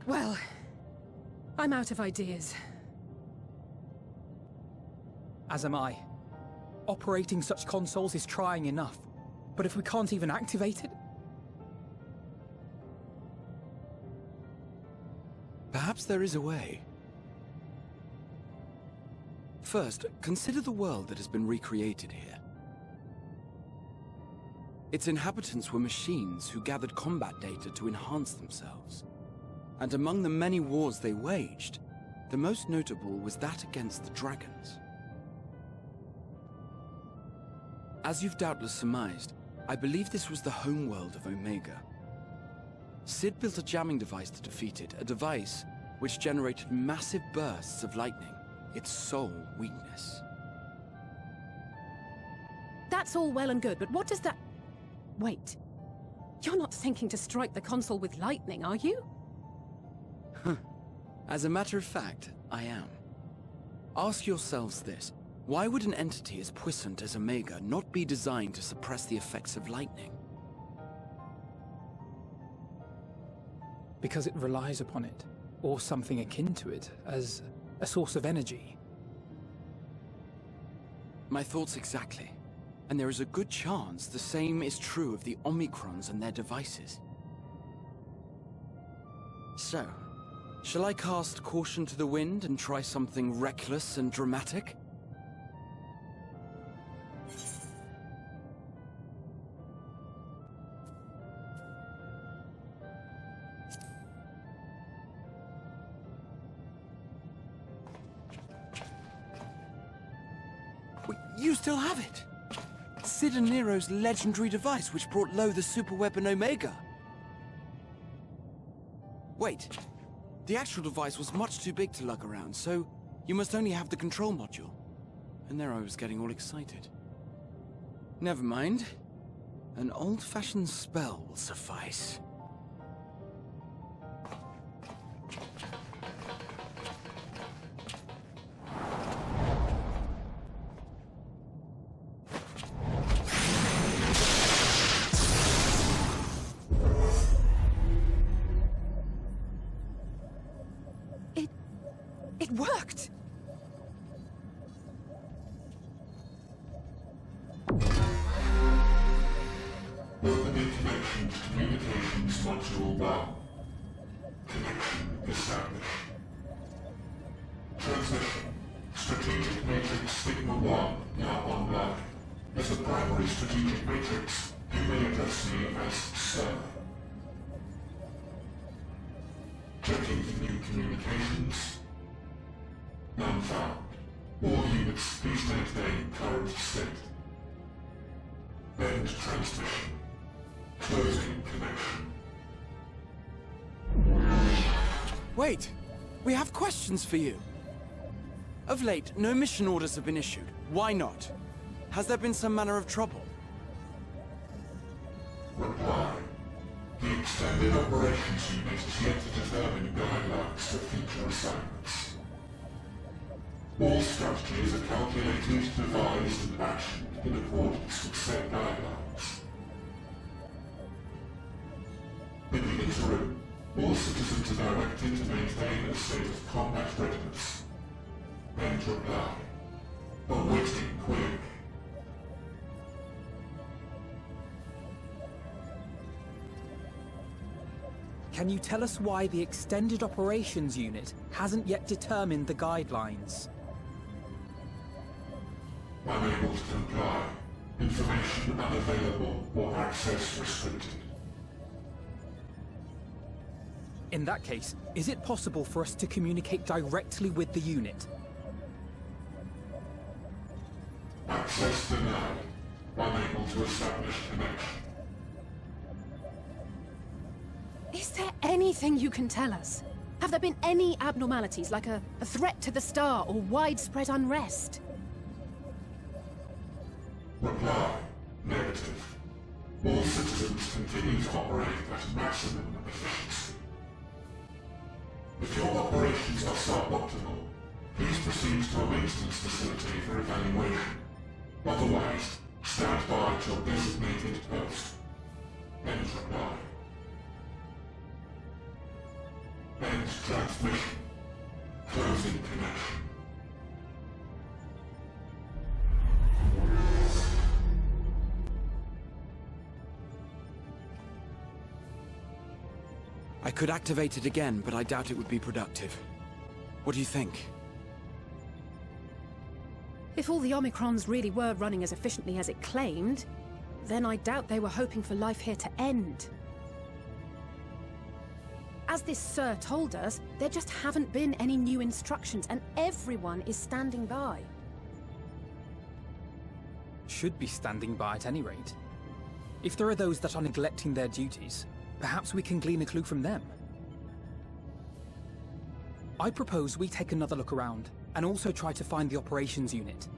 Well, I'm out of ideas. As am I. Operating such consoles is trying enough. But if we can't even activate it? Perhaps there is a way. First, consider the world that has been recreated here. Its inhabitants were machines who gathered combat data to enhance themselves. And among the many wars they waged, the most notable was that against the dragons. As you've doubtless surmised, I believe this was the homeworld of Omega. Sid built a jamming device to defeat it, a device which generated massive bursts of lightning, its sole weakness. That's all well and good, but what does that... Wait. You're not thinking to strike the console with lightning, are you? As a matter of fact, I am. Ask yourselves this. Why would an entity as puissant as Omega not be designed to suppress the effects of lightning? Because it relies upon it, or something akin to it, as a source of energy. My thoughts exactly. And there is a good chance the same is true of the Omicrons and their devices. So, shall I cast caution to the wind and try something reckless and dramatic? Wait, you still have it! Sid and Nero's legendary device which brought low the superweapon Omega. Wait, the actual device was much too big to lug around, so you must only have the control module. And there I was getting all excited. Never mind. An old-fashioned spell will suffice. It worked! Opening connection to communications module 1. Connection established. Transmission. Strategic Matrix Sigma 1 now online. As a primary strategic matrix, you may address me as Sir. Checking for new communications. None found. All units, please maintain current state. End transmission. Closing connection. Wait! We have questions for you! Of late, no mission orders have been issued. Why not? Has there been some manner of trouble? Reply. The Extended Operations Unit is yet to determine guidelines for future assignments. All strategies are calculated, devised, and actioned in accordance with said guidelines. In the interim, all citizens are directed to maintain a state of combat readiness. End reply. Awaiting query. Can you tell us why the Extended Operations Unit hasn't yet determined the guidelines? Unable to comply. Information unavailable or access restricted. In that case, is it possible for us to communicate directly with the unit? Access denied. Unable to establish connection. Is there anything you can tell us? Have there been any abnormalities, like a threat to the star or widespread unrest? Reply. Negative. All citizens continue to operate at maximum efficiency. If your operations are suboptimal, please proceed to a maintenance facility for evaluation. Otherwise, stand by at your designated post. End reply. End Transmission. Closing connection. I could activate it again, but I doubt it would be productive. What do you think? If all the Omicrons really were running as efficiently as it claimed, then I doubt they were hoping for life here to end. As this Sir told us, there just haven't been any new instructions, and everyone is standing by. Should be standing by at any rate. If there are those that are neglecting their duties, perhaps we can glean a clue from them. I propose we take another look around, and also try to find the operations unit.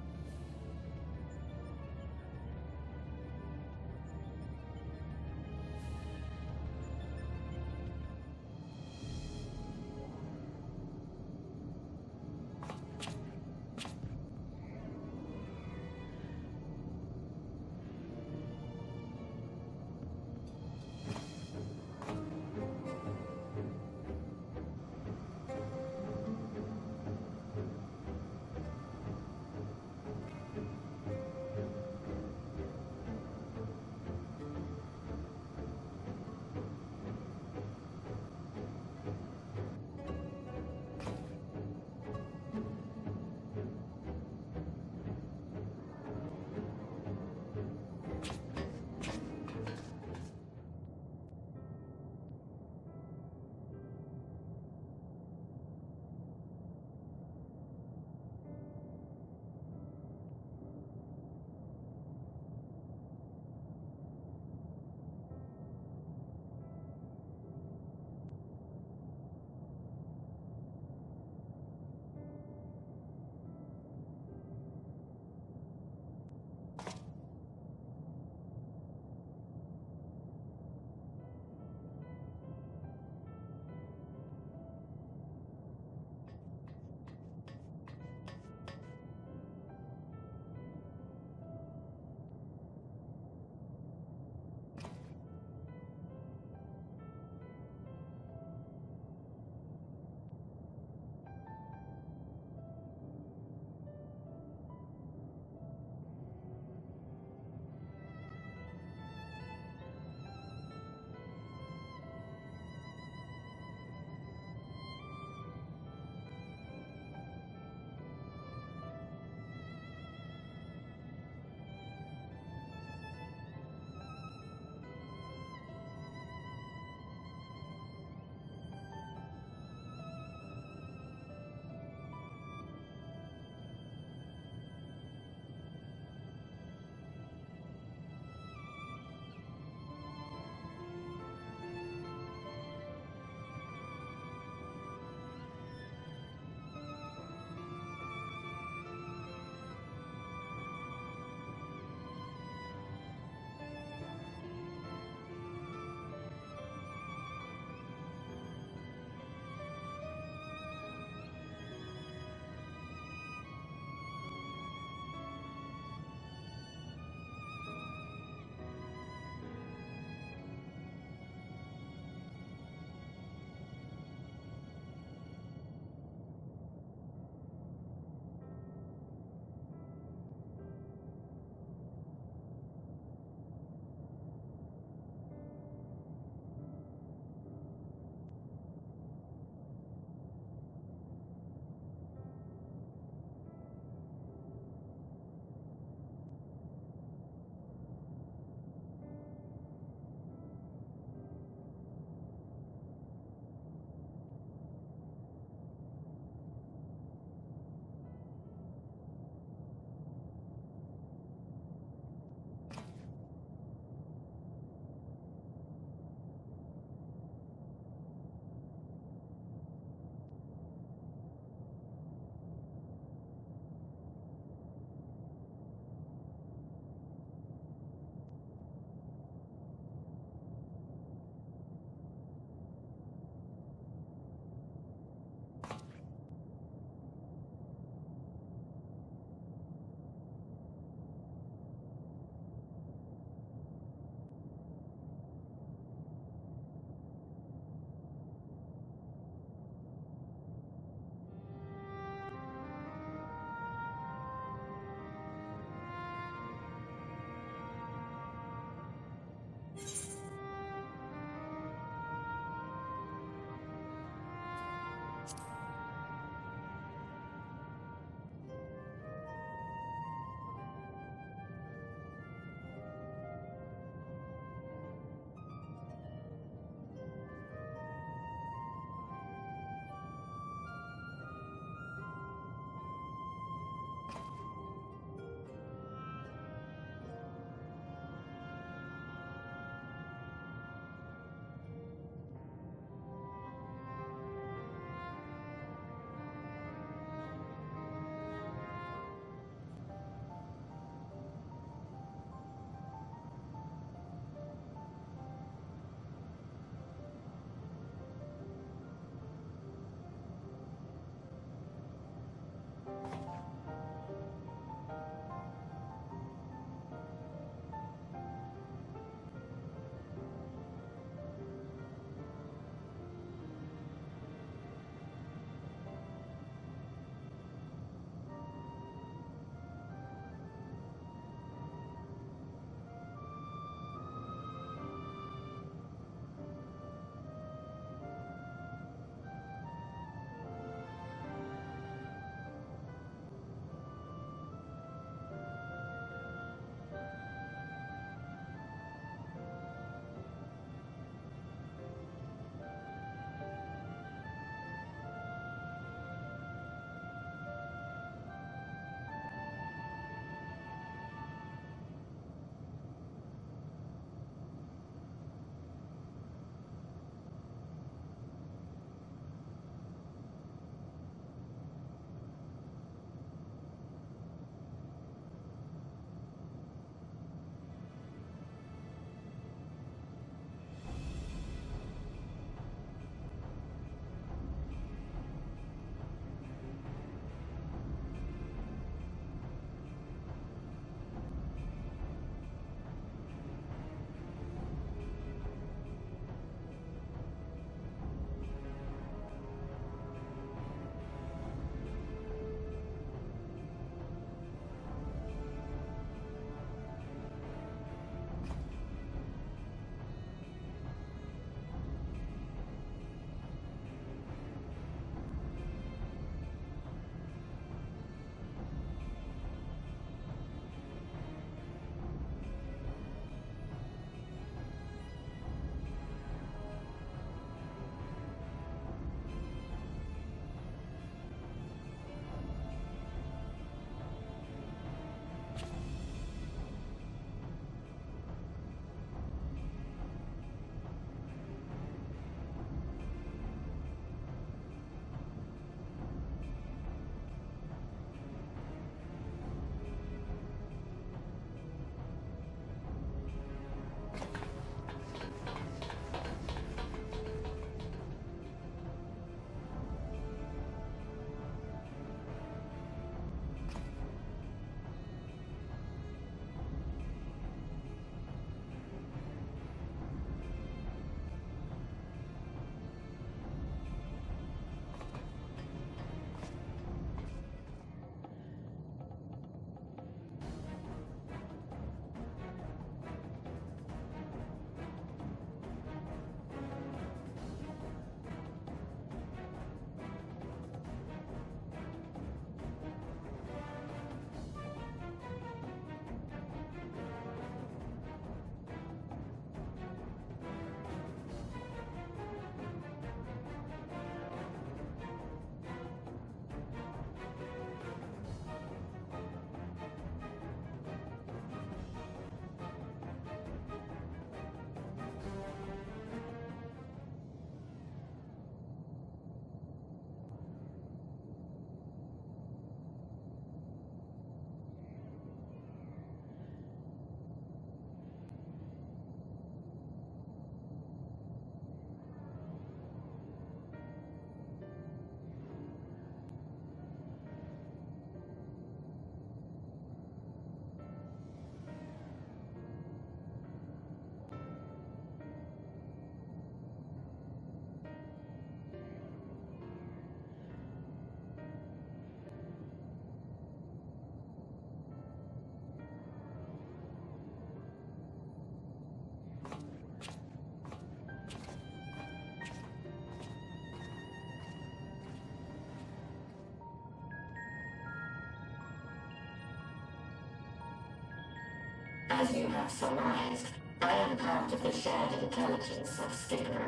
As you have surmised, I am part of the shared intelligence of Stigma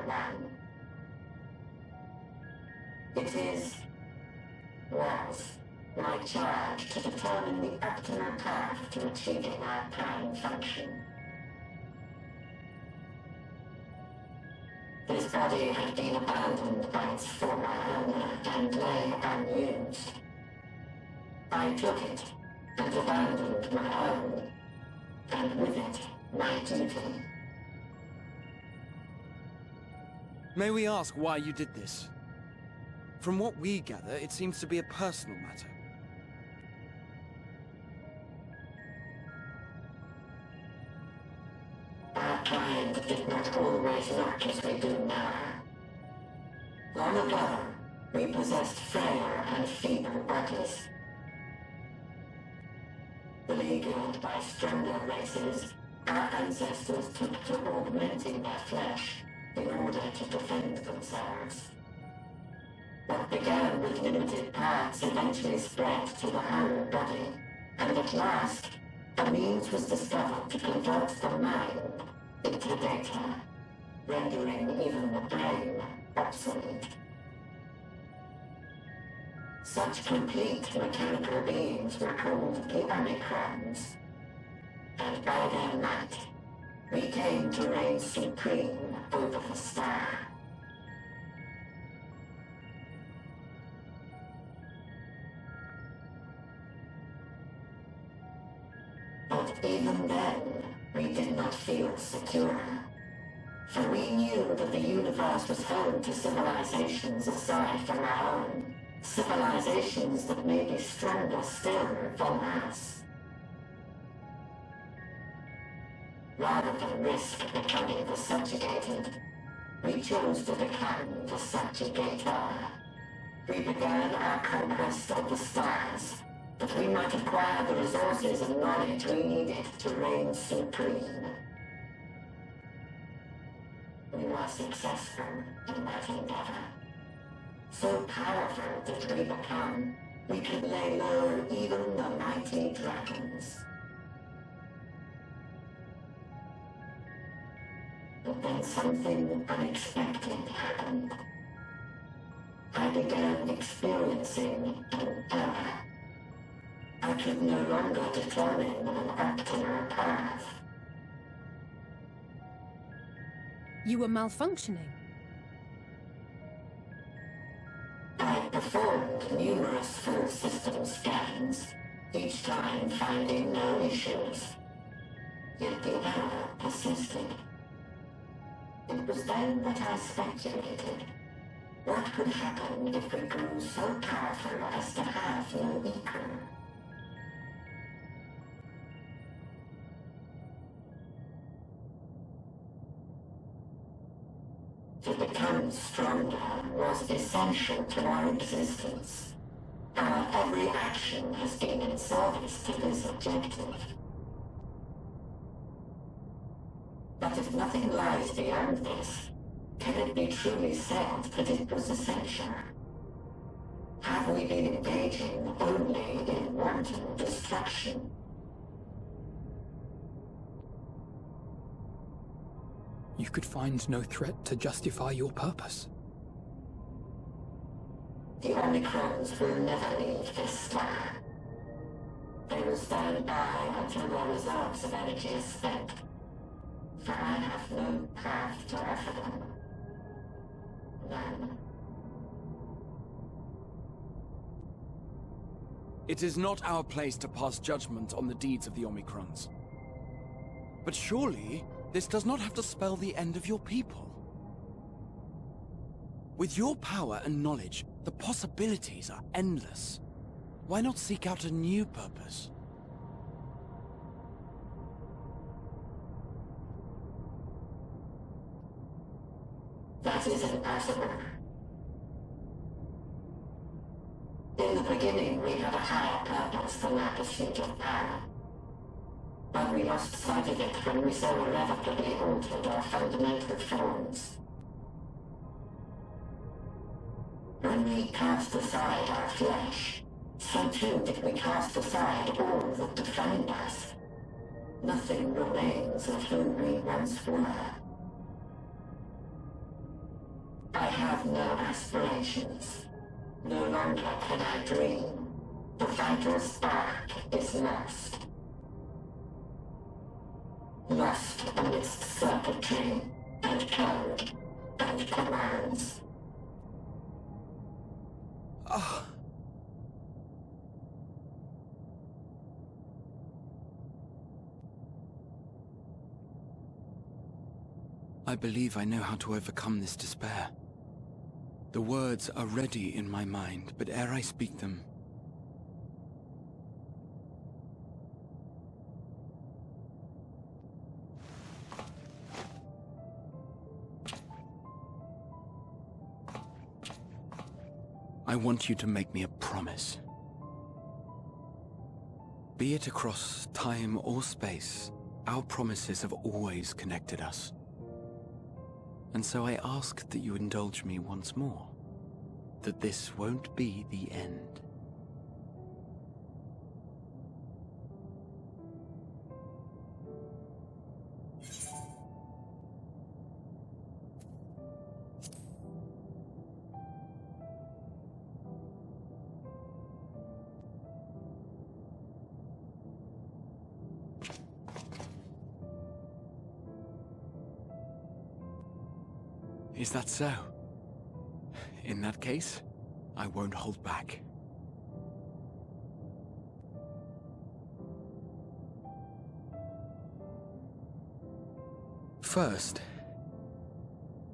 1. It was my charge to determine the optimal path to achieving our prime function. This body had been abandoned by its former owner and lay unused. I took it and abandoned my own, and with it, my duty. May we ask why you did this? From what we gather, it seems to be a personal matter. Our kind did not always look as we do now. Long ago, we possessed frail and feeble bodies. Beleaguered by stronger races, our ancestors took to augmenting their flesh in order to defend themselves. What began with limited parts eventually spread to the whole body, and at last, a means was discovered to convert the mind into data, rendering even the brain obsolete. Such complete mechanical beings were called the Omicrons, and by their might, we came to reign supreme over the star. But even then, we did not feel secure. For we knew that the universe was home to civilizations aside from our own. Civilizations that may be stronger still than us. Rather than risk becoming the subjugated, we chose to become the subjugator. We began our conquest of the stars, that we might acquire the resources and knowledge we needed to reign supreme. We were successful in that endeavor. So powerful did we become, we could lay low even the mighty dragons. But then something unexpected happened. I began experiencing an error. I could no longer determine an optimal path. You were malfunctioning. I performed numerous full system scans, each time finding no issues. Yet the error persisted. It was then that I speculated. What could happen if we grew so powerful as to have no equal? To become stronger was essential to our existence. Our every action has been in service to this objective. But if nothing lies beyond this, can it be truly said that it was essential? Have we been engaging only in wanton destruction? You could find no threat to justify your purpose. The Omicrons will never leave this star. They will stand by until their reserves of energy is spent. For I have no path to offer them. None. It is not our place to pass judgment on the deeds of the Omicrons. But surely, this does not have to spell the end of your people. With your power and knowledge, the possibilities are endless. Why not seek out a new purpose? That is impossible. In the beginning, we had a higher purpose than our pursuit of power. But we lost sight of it when we so irrevocably altered our fundamental forms. When we cast aside our flesh, so too did we cast aside all that defined us. Nothing remains of who we once were. I have no aspirations. No longer can I dream. The vital spark is lost. Lost amidst circuitry and code and commands. I believe I know how to overcome this despair. The words are ready in my mind, but ere I speak them, I want you to make me a promise. Be it across time or space, our promises have always connected us. And so I ask that you indulge me once more, that this won't be the end. Is that so? In that case, I won't hold back. First,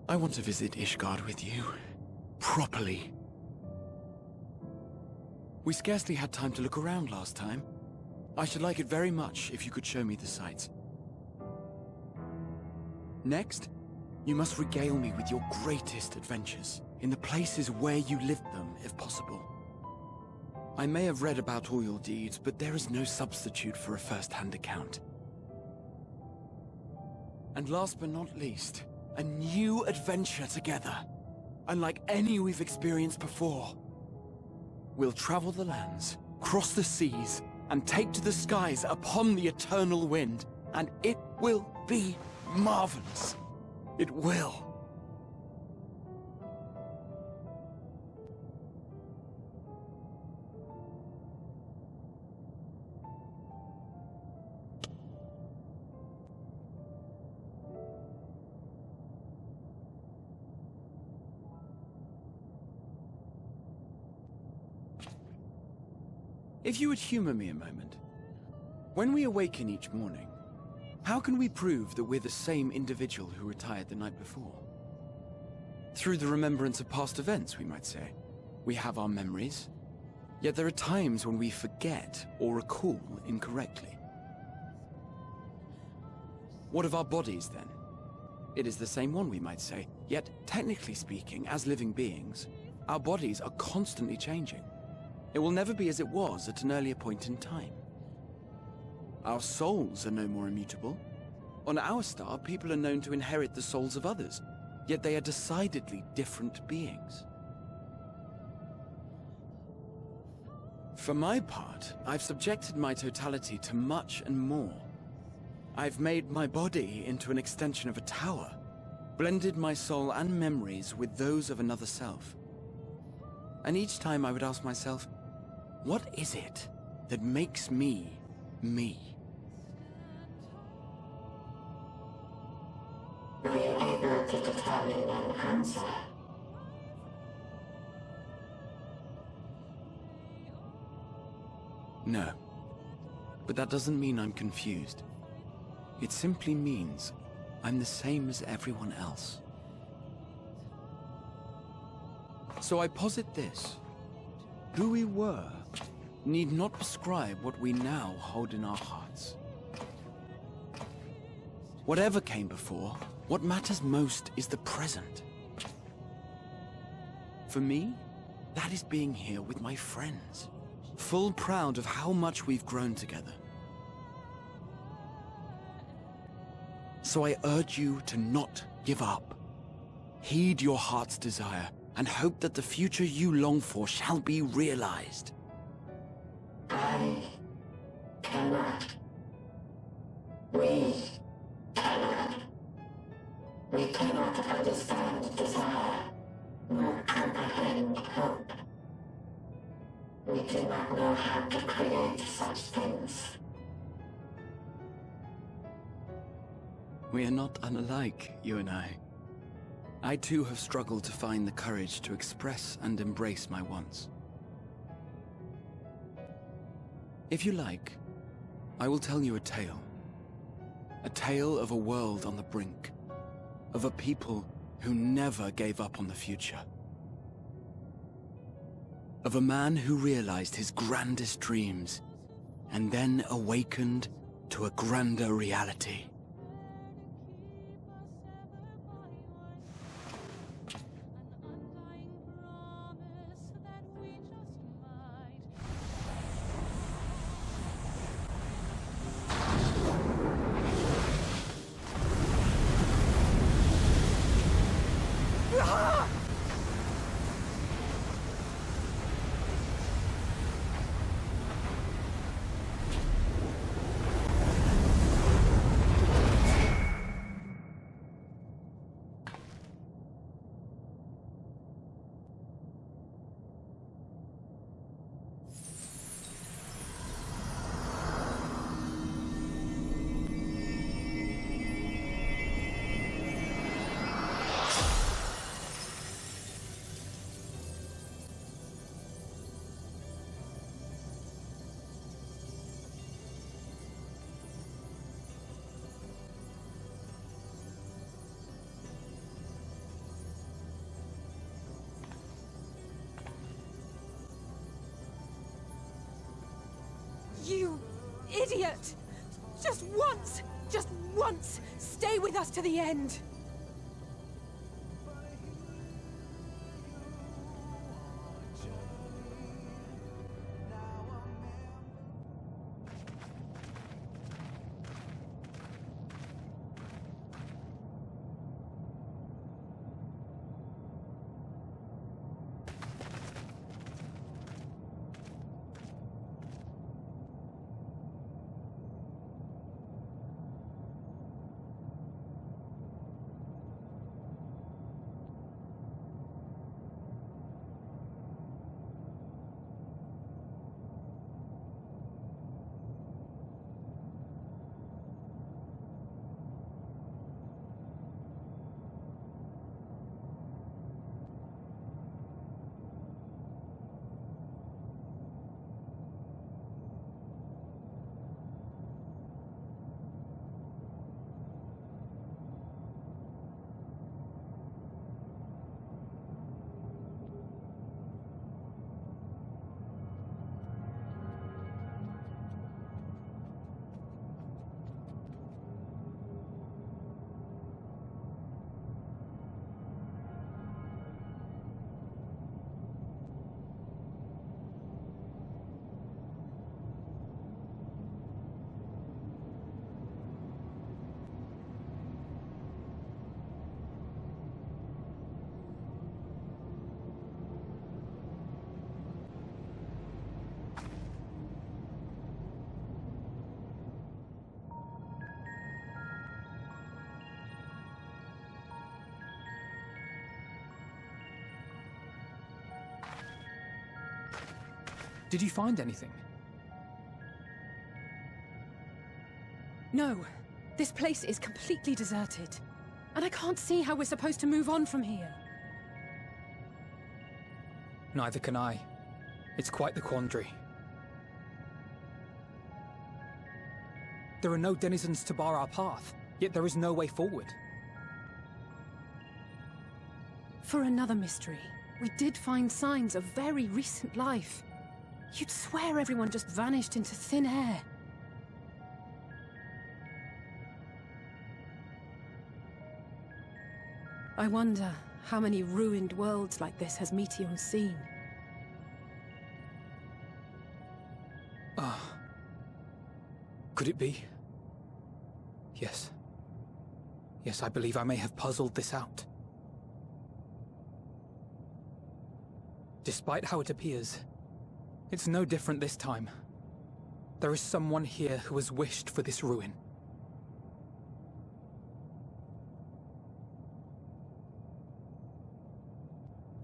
I want to visit Ishgard with you. Properly. We scarcely had time to look around last time. I should like it very much if you could show me the sights. Next, you must regale me with your greatest adventures, in the places where you lived them, if possible. I may have read about all your deeds, but there is no substitute for a first-hand account. And last but not least, a new adventure together, unlike any we've experienced before. We'll travel the lands, cross the seas, and take to the skies upon the eternal wind, and it will be marvelous. It will. If you would humor me a moment. When we awaken each morning, how can we prove that we're the same individual who retired the night before? Through the remembrance of past events, we might say. We have our memories, yet there are times when we forget or recall incorrectly. What of our bodies, then? It is the same one, we might say, yet technically speaking, as living beings, our bodies are constantly changing. It will never be as it was at an earlier point in time. Our souls are no more immutable. On our star, people are known to inherit the souls of others, yet they are decidedly different beings. For my part, I've subjected my totality to much and more. I've made my body into an extension of a tower, blended my soul and memories with those of another self. And each time I would ask myself, what is it that makes me, me? Were you able to determine an answer? No. But that doesn't mean I'm confused. It simply means I'm the same as everyone else. So I posit this. Who we were need not prescribe what we now hold in our hearts. Whatever came before, what matters most is the present. For me, that is being here with my friends, full proud of how much we've grown together. So I urge you to not give up. Heed your heart's desire, and hope that the future you long for shall be realized. I cannot. We cannot. We cannot understand desire, nor comprehend hope. We do not know how to create such things. We are not unlike, you and I. I too have struggled to find the courage to express and embrace my wants. If you like, I will tell you a tale. A tale of a world on the brink. Of a people who never gave up on the future. Of a man who realized his grandest dreams, and then awakened to a grander reality. You idiot! Just once, stay with us to the end! Did you find anything? No. This place is completely deserted. And I can't see how we're supposed to move on from here. Neither can I. It's quite the quandary. There are no denizens to bar our path, yet there is no way forward. For another mystery, we did find signs of very recent life. You'd swear everyone just vanished into thin air. I wonder how many ruined worlds like this has Meteion seen? Could it be? Yes. Yes, I believe I may have puzzled this out. Despite how it appears, it's no different this time. There is someone here who has wished for this ruin.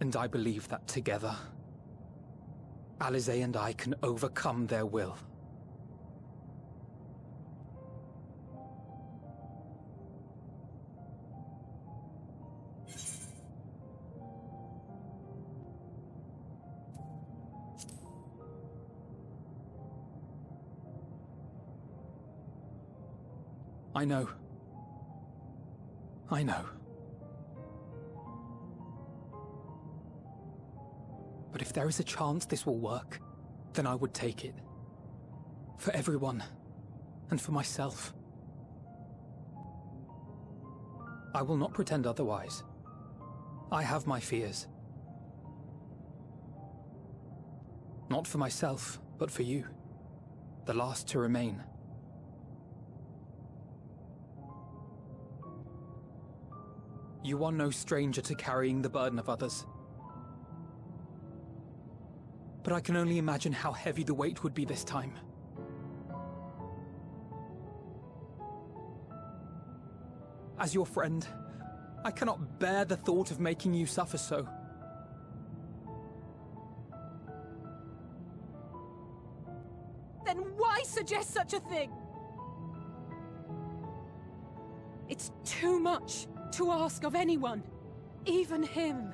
And I believe that together, Alisaie and I can overcome their will. I know. I know. But if there is a chance this will work, then I would take it. For everyone, and for myself. I will not pretend otherwise. I have my fears. Not for myself, but for you. The last to remain. You are no stranger to carrying the burden of others. But I can only imagine how heavy the weight would be this time. As your friend, I cannot bear the thought of making you suffer so. Then why suggest such a thing? It's too much to ask of anyone, even him.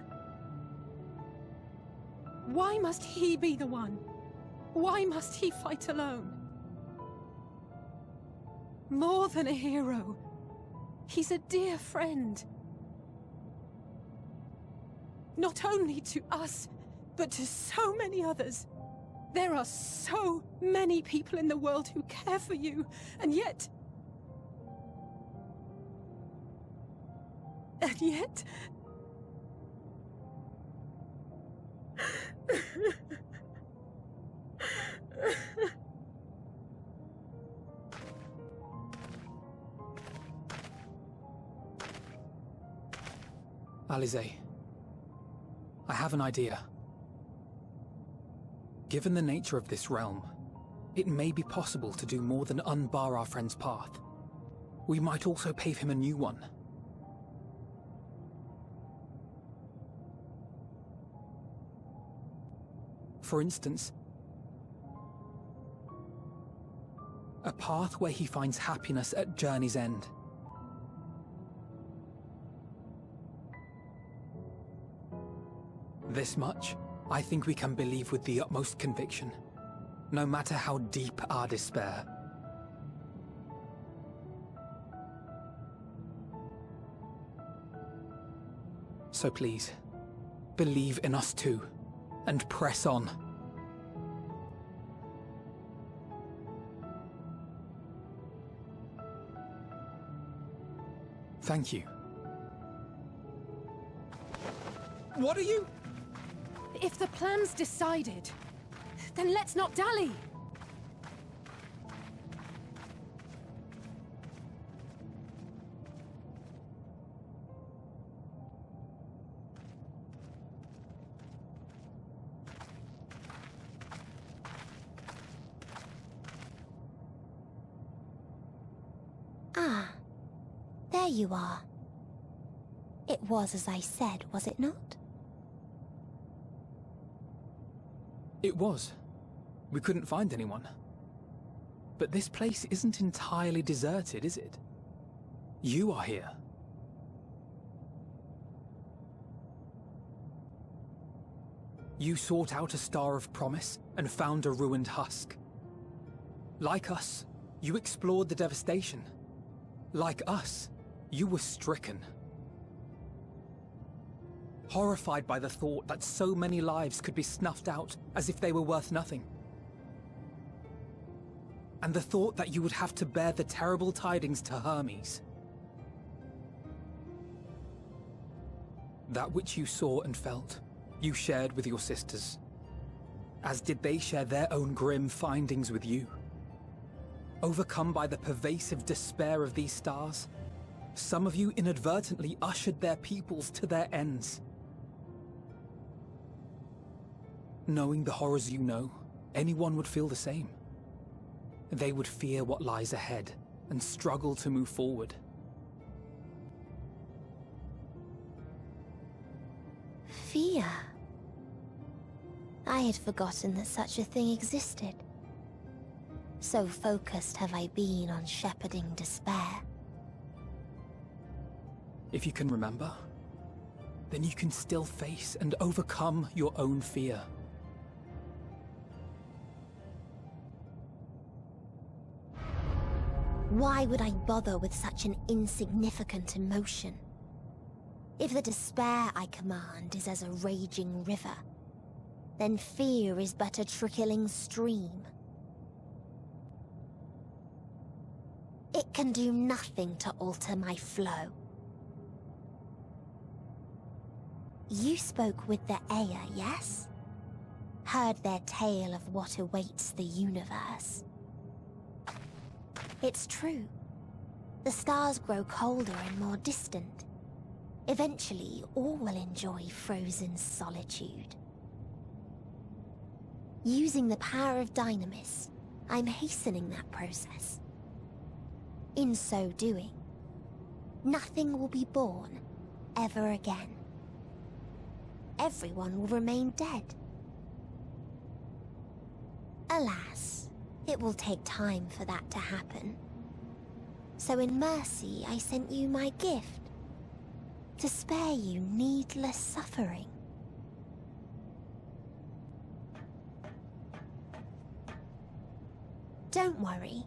Why must he be the one? Why must he fight alone? More than a hero, he's a dear friend. Not only to us, but to so many others. There are so many people in the world who care for you, and yet... And yet... Alisaie, I have an idea. Given the nature of this realm, it may be possible to do more than unbar our friend's path. We might also pave him a new one. For instance, a path where he finds happiness at journey's end. This much, I think we can believe with the utmost conviction, no matter how deep our despair. So please, believe in us too, and press on. Thank you. What are you? If the plan's decided, then let's not dally. Ah, there you are. It was as I said, was it not? It was. We couldn't find anyone. But this place isn't entirely deserted, is it? You are here. You sought out a star of promise and found a ruined husk. Like us, you explored the devastation. Like us, you were stricken. Horrified by the thought that so many lives could be snuffed out as if they were worth nothing. And the thought that you would have to bear the terrible tidings to Hermes. That which you saw and felt, you shared with your sisters, as did they share their own grim findings with you. Overcome by the pervasive despair of these stars, some of you inadvertently ushered their peoples to their ends. Knowing the horrors you know, anyone would feel the same. They would fear what lies ahead and struggle to move forward. Fear. I had forgotten that such a thing existed. So focused have I been on shepherding despair. If you can remember, then you can still face and overcome your own fear. Why would I bother with such an insignificant emotion? If the despair I command is as a raging river, then fear is but a trickling stream. It can do nothing to alter my flow. You spoke with the Aya, yes? Heard their tale of what awaits the universe. It's true. The stars grow colder and more distant. Eventually, all will enjoy frozen solitude. Using the power of Dynamis, I'm hastening that process. In so doing, nothing will be born ever again. Everyone will remain dead. Alas, it will take time for that to happen. So in mercy, I sent you my gift, to spare you needless suffering. Don't worry.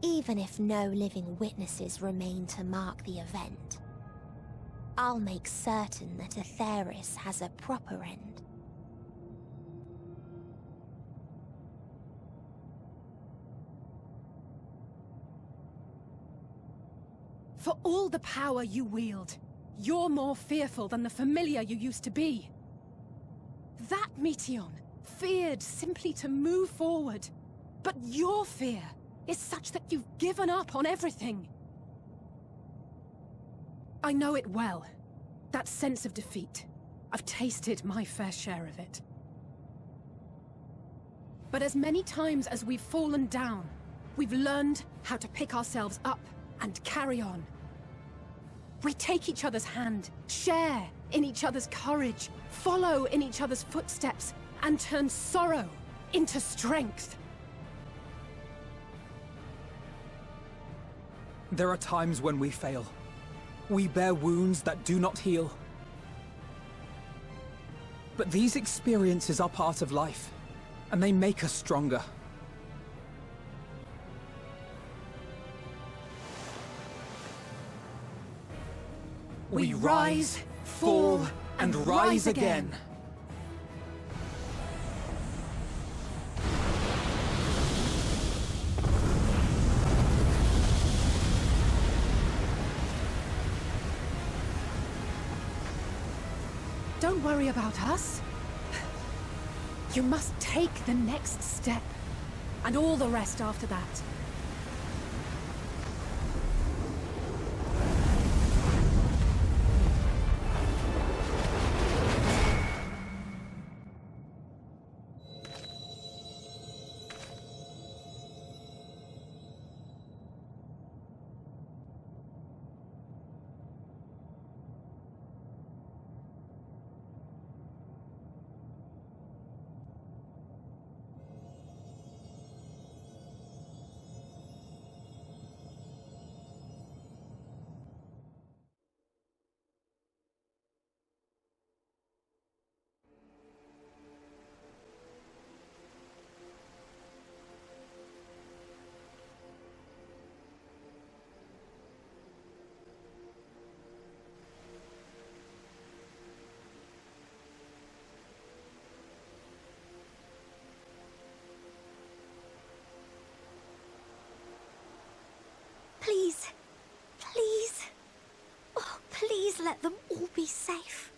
Even if no living witnesses remain to mark the event, I'll make certain that Atheris has a proper end. For all the power you wield, you're more fearful than the familiar you used to be. That Meteion feared simply to move forward, but your fear is such that you've given up on everything. I know it well, that sense of defeat. I've tasted my fair share of it. But as many times as we've fallen down, we've learned how to pick ourselves up and carry on. We take each other's hand, share in each other's courage, follow in each other's footsteps, and turn sorrow into strength. There are times when we fail. We bear wounds that do not heal. But these experiences are part of life, and they make us stronger. We rise, fall, and rise again. Don't worry about us. You must take the next step, and all the rest after that. Please, please, oh, please let them all be safe.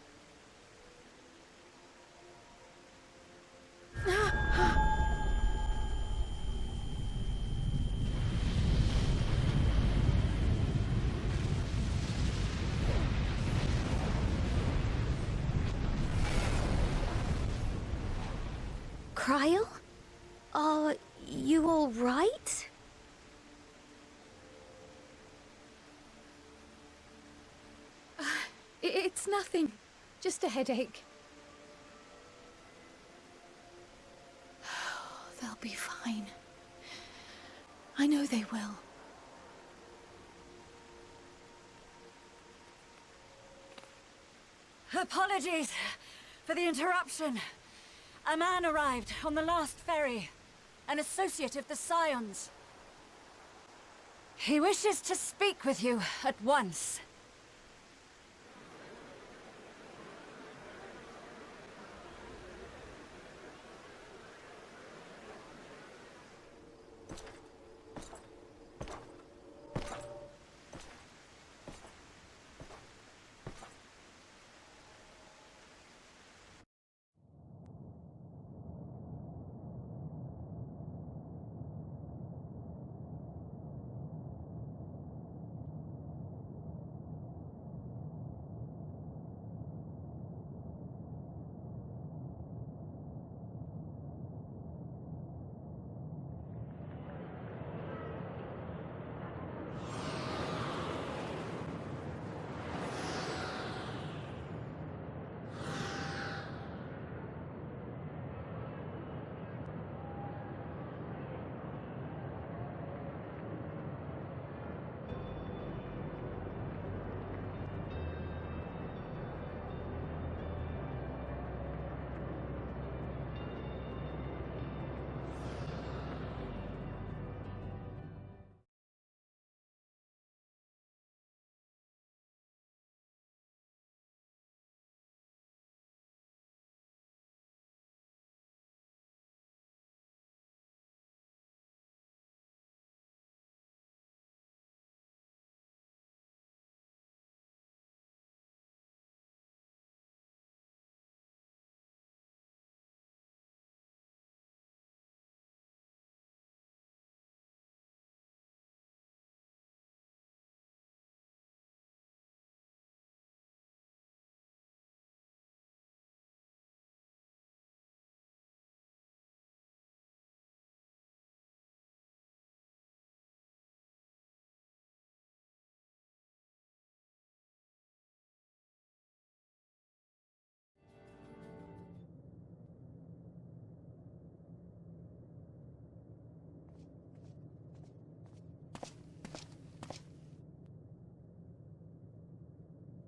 Cryle? Are you all right? It's nothing. Just a headache. They'll be fine. I know they will. Apologies for the interruption. A man arrived on the last ferry. An associate of the Scions. He wishes to speak with you at once.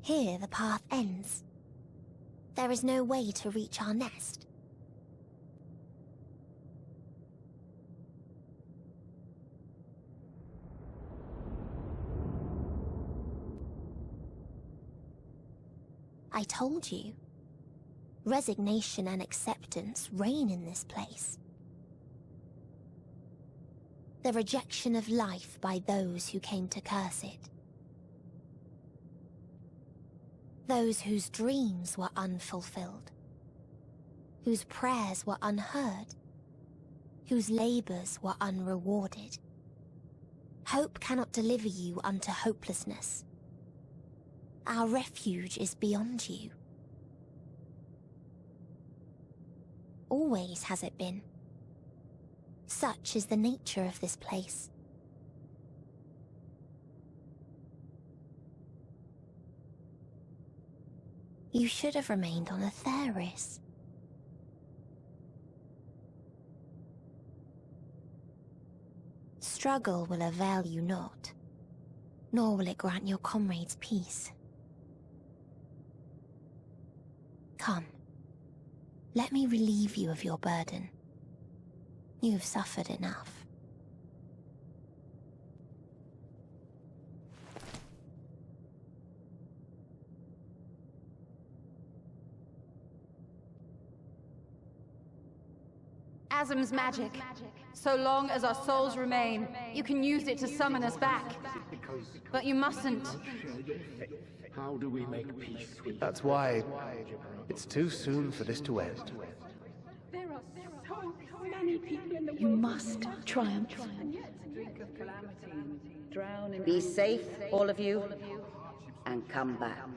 Here the path ends. There is no way to reach our nest. I told you. Resignation and acceptance reign in this place. The rejection of life by those who came to curse it. Those whose dreams were unfulfilled. Whose prayers were unheard. Whose labors were unrewarded. Hope cannot deliver you unto hopelessness. Our refuge is beyond you. Always has it been. Such is the nature of this place. You should have remained on Atheris. Struggle will avail you not, nor will it grant your comrades peace. Come, let me relieve you of your burden. You've suffered enough. Azem's magic. So long as our souls remain, you can use it to summon us back. But you mustn't. How do we make peace? That's why it's too soon for this to end. There are so many people in the world. You must triumph. Be safe, all of you, and come back.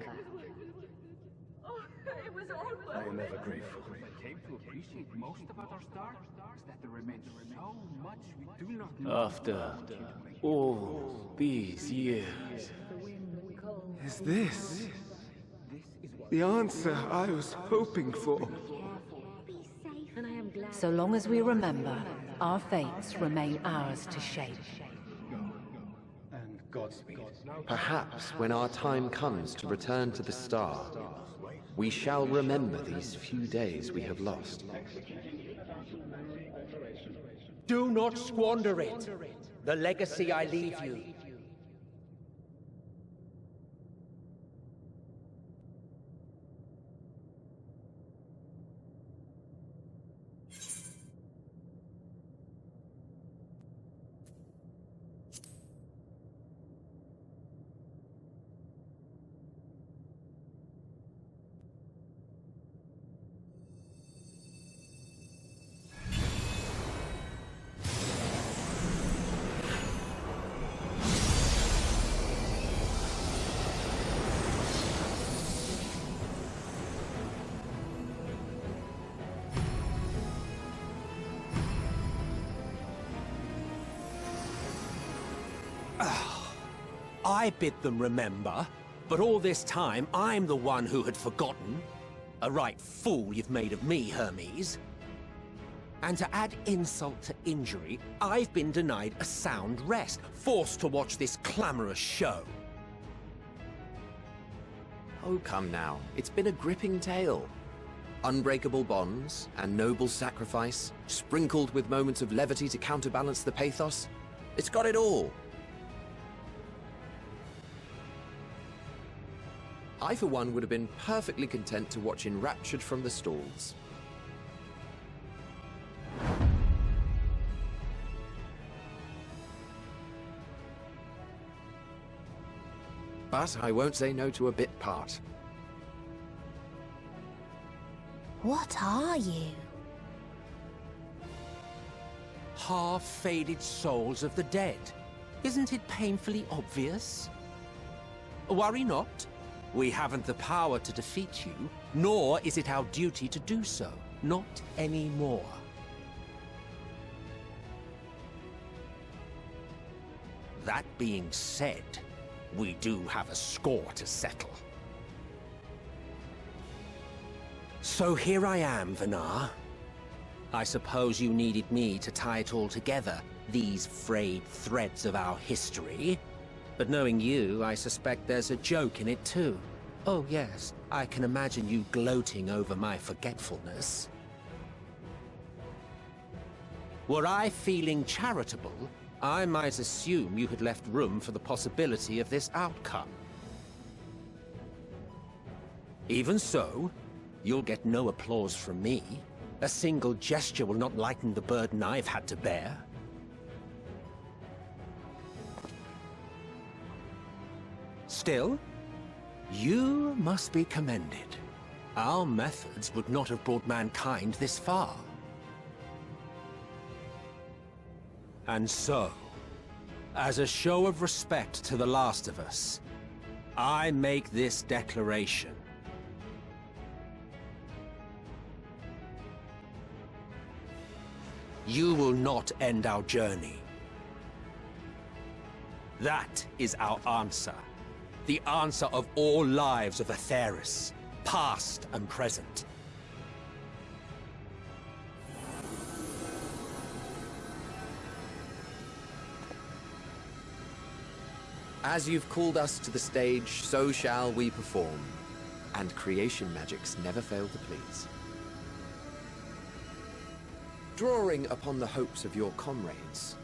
I am ever grateful. After all these years. Is this The answer I was hoping for. So long as we remember, our fates remain ours to shape. And Godspeed. Perhaps when our time comes to return to the star, we shall remember these few days we have lost. Do not squander it. The legacy I leave you. I bid them remember, but all this time I'm the one who had forgotten. A right fool you've made of me, Hermes. And to add insult to injury, I've been denied a sound rest, forced to watch this clamorous show. Oh, come now. It's been a gripping tale. Unbreakable bonds and noble sacrifice, sprinkled with moments of levity to counterbalance the pathos. It's got it all. I, for one, would have been perfectly content to watch enraptured from the stalls. But I won't say no to a bit part. What are you? Half-faded souls of the dead. Isn't it painfully obvious? Worry not. We haven't the power to defeat you, nor is it our duty to do so. Not anymore. That being said, we do have a score to settle. So here I am, Vanar. I suppose you needed me to tie it all together, these frayed threads of our history. But knowing you, I suspect there's a joke in it too. Oh yes, I can imagine you gloating over my forgetfulness. Were I feeling charitable, I might assume you had left room for the possibility of this outcome. Even so, you'll get no applause from me. A single gesture will not lighten the burden I've had to bear. Still, you must be commended. Our methods would not have brought mankind this far. And so, as a show of respect to the last of us, I make this declaration. You will not end our journey. That is our answer. The answer of all lives of Atheris, past and present. As you've called us to the stage, so shall we perform. And creation magics never fail to please. Drawing upon the hopes of your comrades,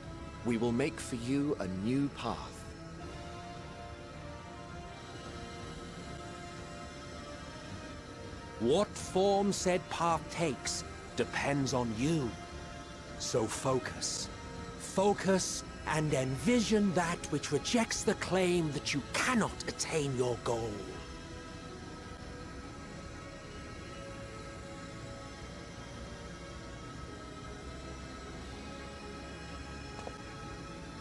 we will make for you a new path. What form said path takes depends on you. So focus. Focus and envision that which rejects the claim that you cannot attain your goal.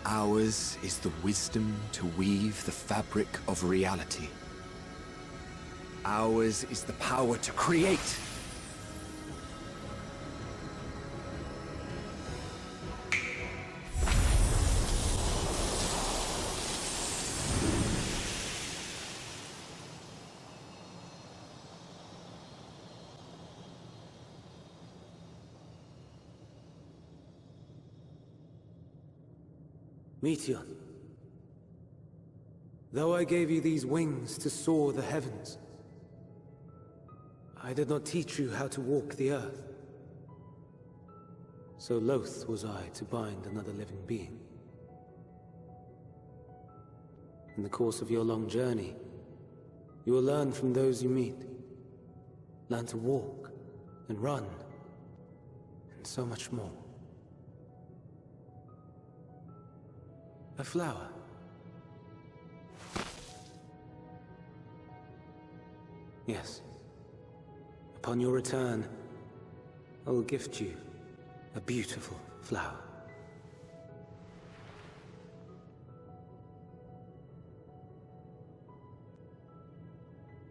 Ours is the wisdom to weave the fabric of reality. Ours is the power to create. Meteion. Though I gave you these wings to soar the heavens, I did not teach you how to walk the earth. So loath was I to bind another living being. In the course of your long journey, you will learn from those you meet. Learn to walk and run, and so much more. A flower. Yes. Upon your return, I will gift you a beautiful flower.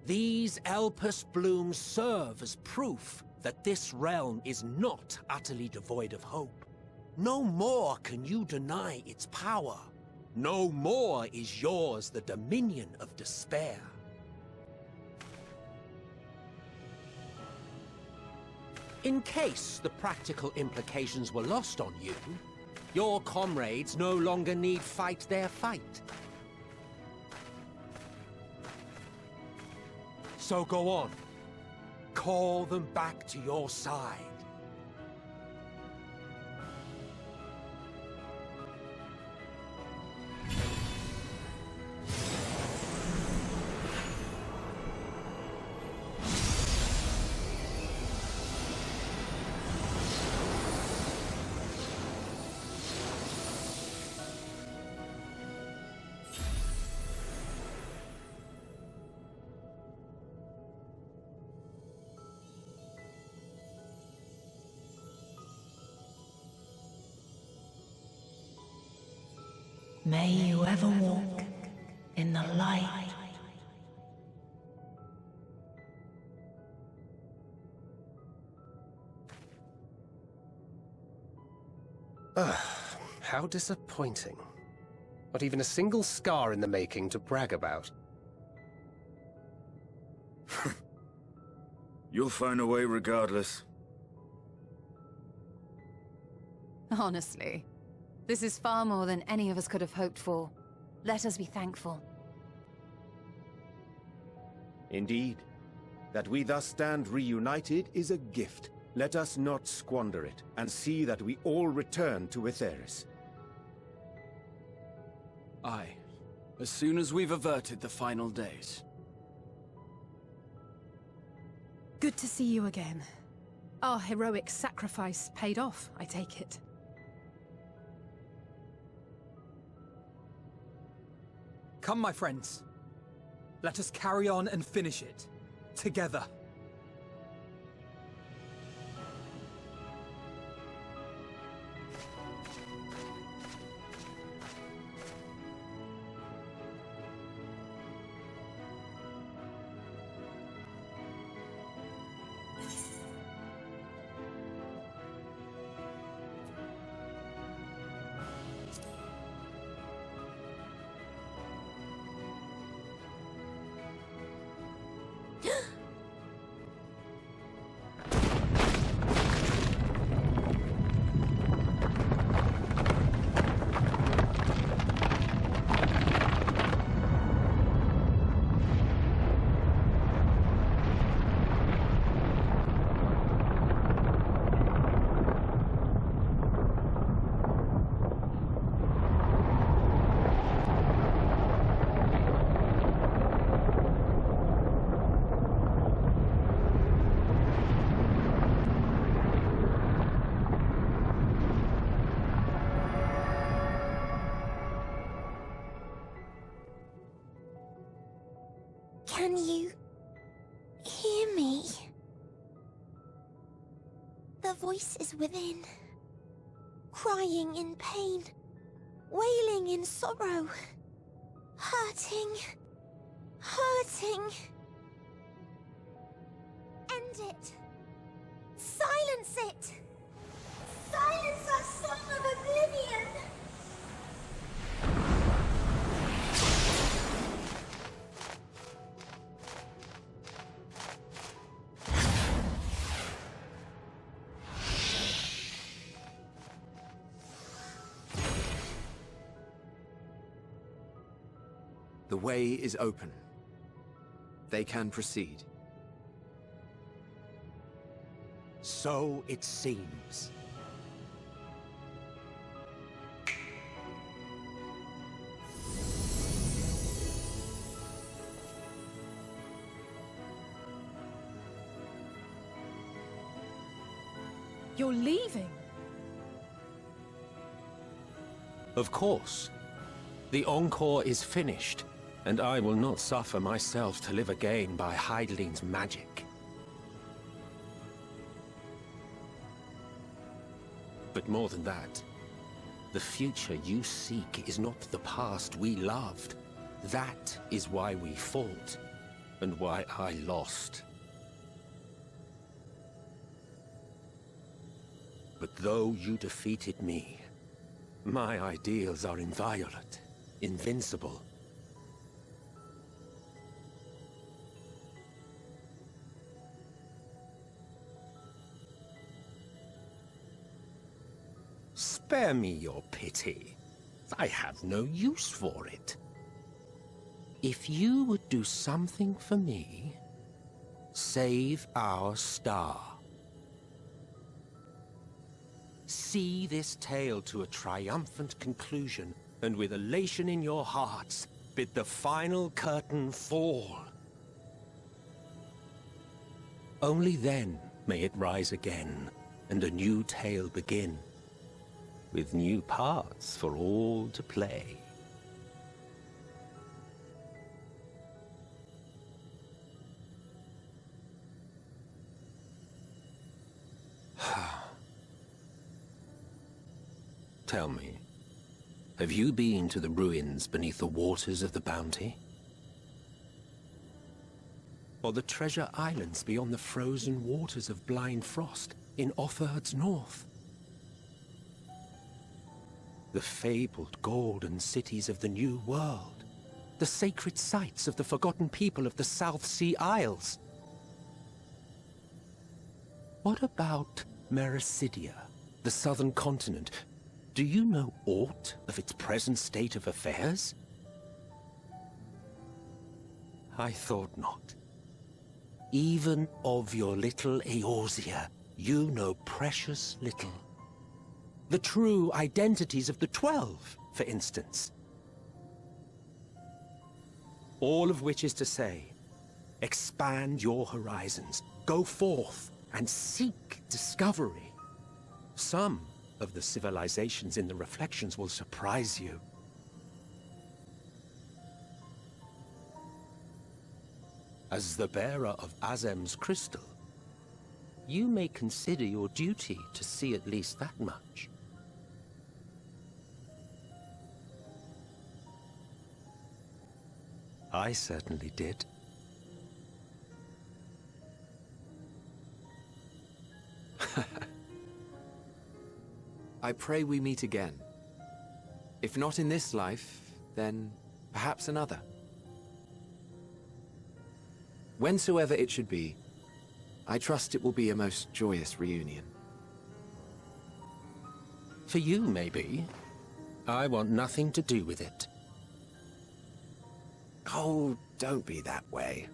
These Elpis blooms serve as proof that this realm is not utterly devoid of hope. No more can you deny its power. No more is yours the dominion of despair. In case the practical implications were lost on you, your comrades no longer need fight their fight. So go on. Call them back to your side. May you ever walk in the light. How disappointing. Not even a single scar in the making to brag about. You'll find a way regardless. Honestly, this is far more than any of us could have hoped for. Let us be thankful. Indeed. That we thus stand reunited is a gift. Let us not squander it, and see that we all return to Etheris. Aye. As soon as we've averted the final days. Good to see you again. Our heroic sacrifice paid off, I take it. Come, my friends. Let us carry on and finish it. Together. Can you hear me? The voice is within, crying in pain, wailing in sorrow, hurting. End it. Silence it. Silence our song of oblivion. The way is open. They can proceed. So it seems. You're leaving? Of course. The Encore is finished, and I will not suffer myself to live again by Hydaelyn's magic. But more than that, the future you seek is not the past we loved. That is why we fought, and why I lost. But though you defeated me, my ideals are inviolate, invincible. Spare me your pity. I have no use for it. If you would do something for me, save our star. See this tale to a triumphant conclusion, and with elation in your hearts, bid the final curtain fall. Only then may it rise again, and a new tale begin, with new parts for all to play. Tell me, have you been to the ruins beneath the waters of the Bounty? Or the treasure islands beyond the frozen waters of Blind Frost in Offerd's north? The fabled golden cities of the New World, the sacred sites of the forgotten people of the South Sea Isles? What about Mericidia, the southern continent? Do you know aught of its present state of affairs? I thought not. Even of your little Eorzea, you know precious little. The true identities of the 12, for instance. All of which is to say, expand your horizons, go forth and seek discovery. Some of the civilizations in the reflections will surprise you. As the bearer of Azem's crystal, you may consider your duty to see at least that much. I certainly did. I pray we meet again. If not in this life, then perhaps another. Whensoever it should be, I trust it will be a most joyous reunion. For you, maybe. I want nothing to do with it. Oh, don't be that way.